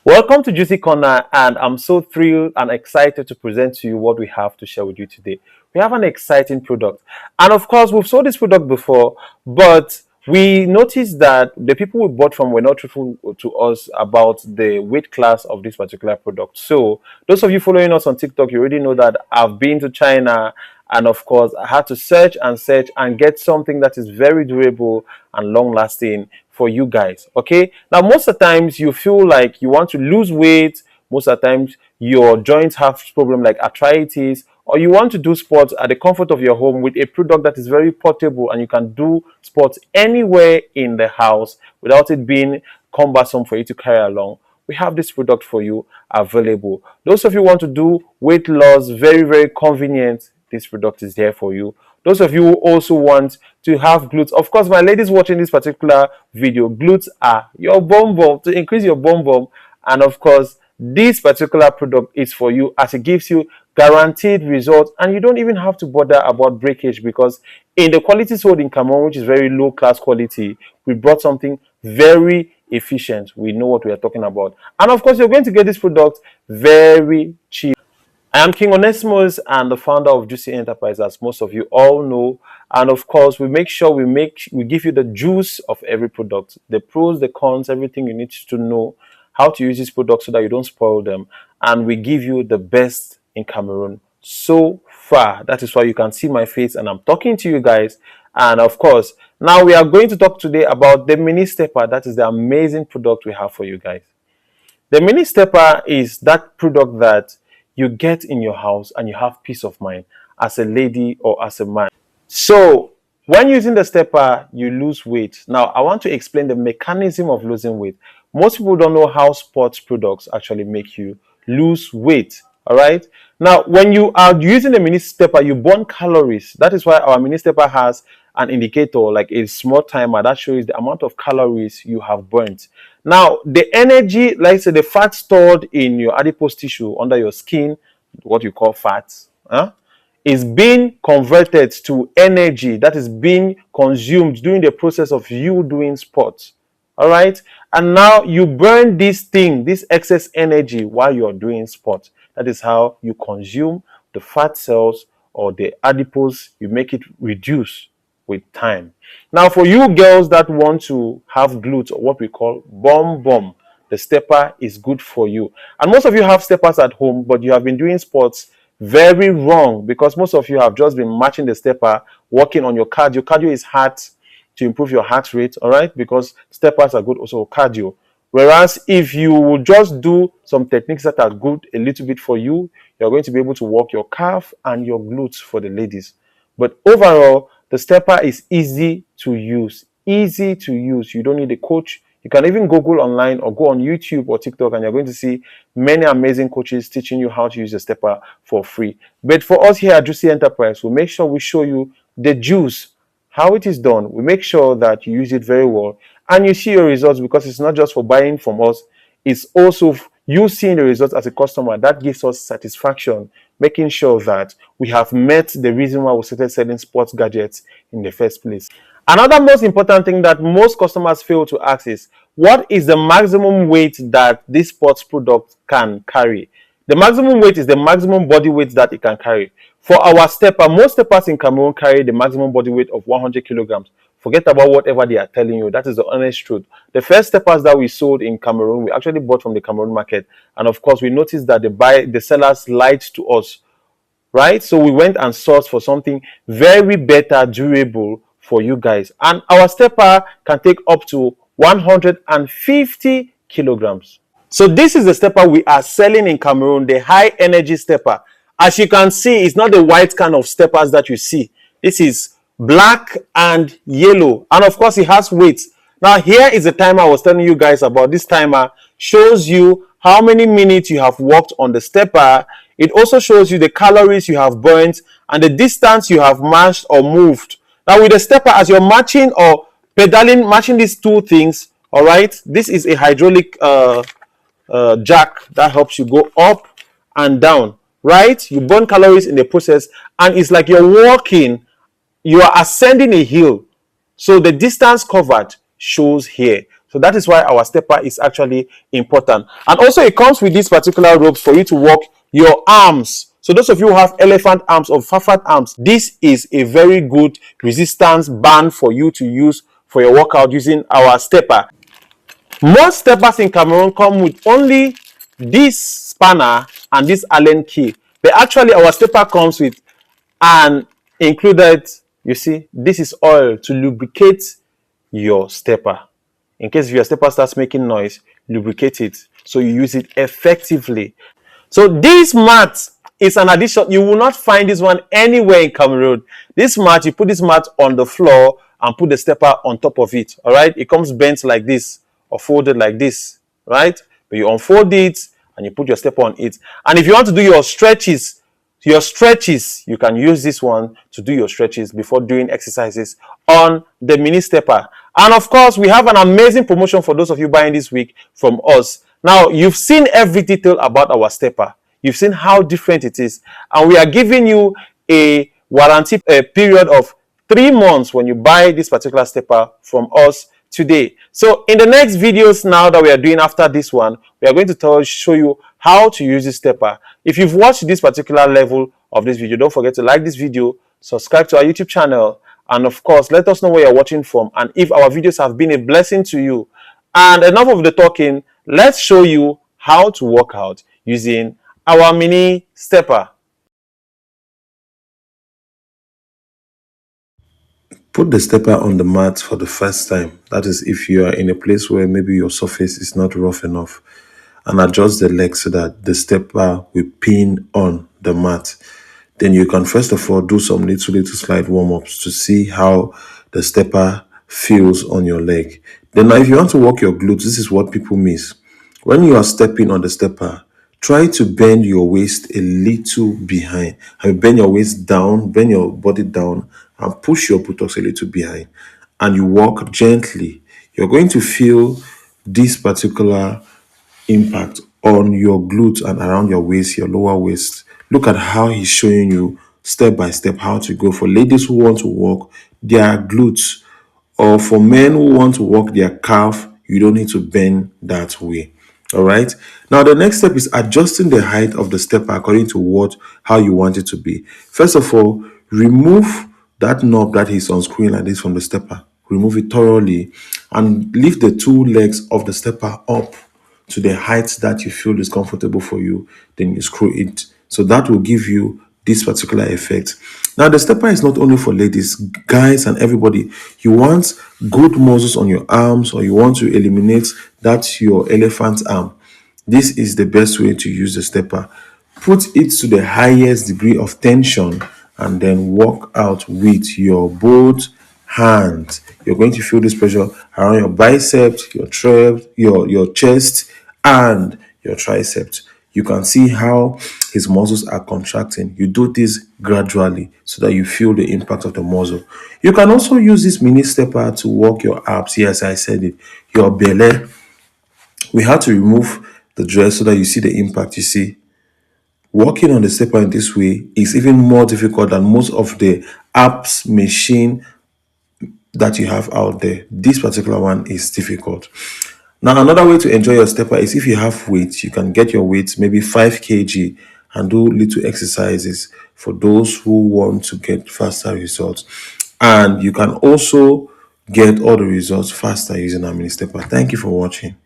Welcome to Juicy Corner, and I'm so thrilled and excited to present to you what we have to share with you today. We have an exciting product, and of course, we've sold this product before, but we noticed that the people we bought from were not truthful to us about the weight class of this particular product. So, those of you following us on TikTok, you already know that I've been to China, and of course, I had to search and get something that is very durable and long lasting for you guys. Okay, now most of the times you feel like you want to lose weight, most of the times your joints have problem like arthritis, or you want to do sports at the comfort of your home with a product that is very portable and you can do sports anywhere in the house without it being cumbersome for you to carry along. We have this product for you available. Those of you who want to do weight loss, very convenient, this product is there for you. Those of you who also want to have glutes, of course, my ladies watching this particular video, glutes are your bum to increase your bum. And of course, this particular product is for you as it gives you guaranteed results, and you don't even have to bother about breakage, because in the quality sold in Cameroon, which is very low class quality, we brought something very efficient. We know what we are talking about, and of course, you're going to get this product very cheap. I am King Onesimus and the founder of Juicy Enterprise, as most of you all know. And of course, we make sure we give you the juice of every product, the pros, the cons, everything you need to know, how to use these products so that you don't spoil them. And we give you the best in Cameroon so far. That is why you can see my face and I'm talking to you guys. And of course, now we are going to talk today about the mini stepper. That is the amazing product we have for you guys. The mini stepper is that product that you get in your house and you have peace of mind as a lady or as a man. So when using the stepper, you lose weight. Now, I want to explain the mechanism of losing weight. Most people don't know how sports products actually make you lose weight. All right. Now, when you are using a mini stepper, you burn calories. That is why our mini stepper has an indicator, like a small timer that shows the amount of calories you have burnt. Now, the energy, like say the fat stored in your adipose tissue under your skin, what you call fats, is being converted to energy that is being consumed during the process of you doing sports. All right. And now you burn this thing, this excess energy while you're doing sports. That is how you consume the fat cells or the adipose. You make it reduce with time. Now, for you girls that want to have glutes, or what we call bum, the stepper is good for you. And most of you have steppers at home, but you have been doing sports very wrong, because most of you have just been matching the stepper, working on your cardio. Cardio is heart, to improve your heart rate, all right? Because steppers are good also cardio. Whereas if you will just do some techniques that are good a little bit for you, you're going to be able to work your calf and your glutes for the ladies. But overall, the stepper is easy to use. Easy to use. You don't need a coach. You can even Google online or go on YouTube or TikTok, and you're going to see many amazing coaches teaching you how to use the stepper for free. But for us here at Juicy Enterprise, we'll make sure we show you the juice, how it is done. We make sure that you use it very well and you see your results, because it's not just for buying from us, it's also you seeing the results as a customer. That gives us satisfaction, making sure that we have met the reason why we started selling sports gadgets in the first place. Another most important thing that most customers fail to ask is, what is the maximum weight that this sports product can carry? The maximum weight is the maximum body weight that it can carry. For our stepper, most steppers in Cameroon carry the maximum body weight of 100 kilograms. Forget about whatever they are telling you. That is the honest truth. The first steppers that we sold in Cameroon, we actually bought from the Cameroon market. And of course, we noticed that the sellers lied to us, right? So we went and sourced for something very better, durable for you guys. And our stepper can take up to 150 kilograms. So this is the stepper we are selling in Cameroon, the high energy stepper. As you can see, it's not the white kind of steppers that you see. This is black and yellow. And of course, it has weight. Now, here is the timer I was telling you guys about. This timer shows you how many minutes you have worked on the stepper. It also shows you the calories you have burnt and the distance you have marched or moved. Now, with the stepper, as you're marching or pedaling, matching these two things, all right, this is a hydraulic jack that helps you go up and down, right? You burn calories in the process, and it's like you're walking, you are ascending a hill. So the distance covered shows here. So So that is why our stepper is actually important. And also it comes with these particular ropes for you to walk your arms. So those of you who have elephant arms or fat arms, this is a very good resistance band for you to use for your workout using our stepper. Most steppers in Cameroon come with only this spanner and this Allen key. But actually our stepper comes with an included, you see, this is oil to lubricate your stepper. In case if your stepper starts making noise, lubricate it so you use it effectively. So this mat is an addition. You will not find this one anywhere in Cameroon. This mat, you put this mat on the floor and put the stepper on top of it. All right. It comes bent like this or folded like this. Right. But you unfold it and you put your stepper on it. And if you want to do your stretches, you can use this one to do your stretches before doing exercises on the mini stepper. And of course, we have an amazing promotion for those of you buying this week from us. Now, you've seen every detail about our stepper. You've seen how different it is. And we are giving you a warranty period of 3 months when you buy this particular stepper from us today. So in the next videos now that we are doing after this one, we are going to show you how to use this stepper. If you've watched this particular level of this video, don't forget to like this video, subscribe to our YouTube channel, and of course, let us know where you're watching from and if our videos have been a blessing to you. And enough of the talking, let's show you how to work out using our mini stepper. Put the stepper on the mat for the first time. That is if you are in a place where maybe your surface is not rough enough. And adjust the leg so that the stepper will pin on the mat. Then you can first of all do some little slide warm-ups to see how the stepper feels on your leg. Then now if you want to work your glutes, this is what people miss. When you are stepping on the stepper, try to bend your waist a little behind. I mean, bend your waist down, bend your body down, and push your buttocks a little behind. And you walk gently. You're going to feel this particular impact on your glutes and around your waist, your lower waist. Look at how he's showing you step by step how to go. For ladies who want to walk their glutes, or for men who want to walk their calf, you don't need to bend that way. All right. Now the next step is adjusting the height of the stepper according to how you want it to be. First of all, remove that knob that is unscrewing like this from the stepper. Remove it thoroughly and lift the two legs of the stepper up to the height that you feel is comfortable for you. Then you screw it. So that will give you this particular effect. Now the stepper is not only for ladies, guys and everybody. You want good muscles on your arms, or you want to eliminate your elephant arm. This is the best way to use the stepper. Put it to the highest degree of tension and then walk out with your both hands. You're going to feel this pressure around your biceps, your chest, and your triceps. You can see how his muscles are contracting. You do this gradually so that you feel the impact of the muscle. You can also use this mini stepper to work your abs. Yes, I said it. Your belly. We have to remove the dress so that you see the impact. You see, working on the stepper in this way is even more difficult than most of the abs machine that you have out there. This particular one is difficult. Now, another way to enjoy your stepper is if you have weights, you can get your weights, maybe 5 kg, and do little exercises for those who want to get faster results. And you can also get all the results faster using a mini stepper. Thank you for watching.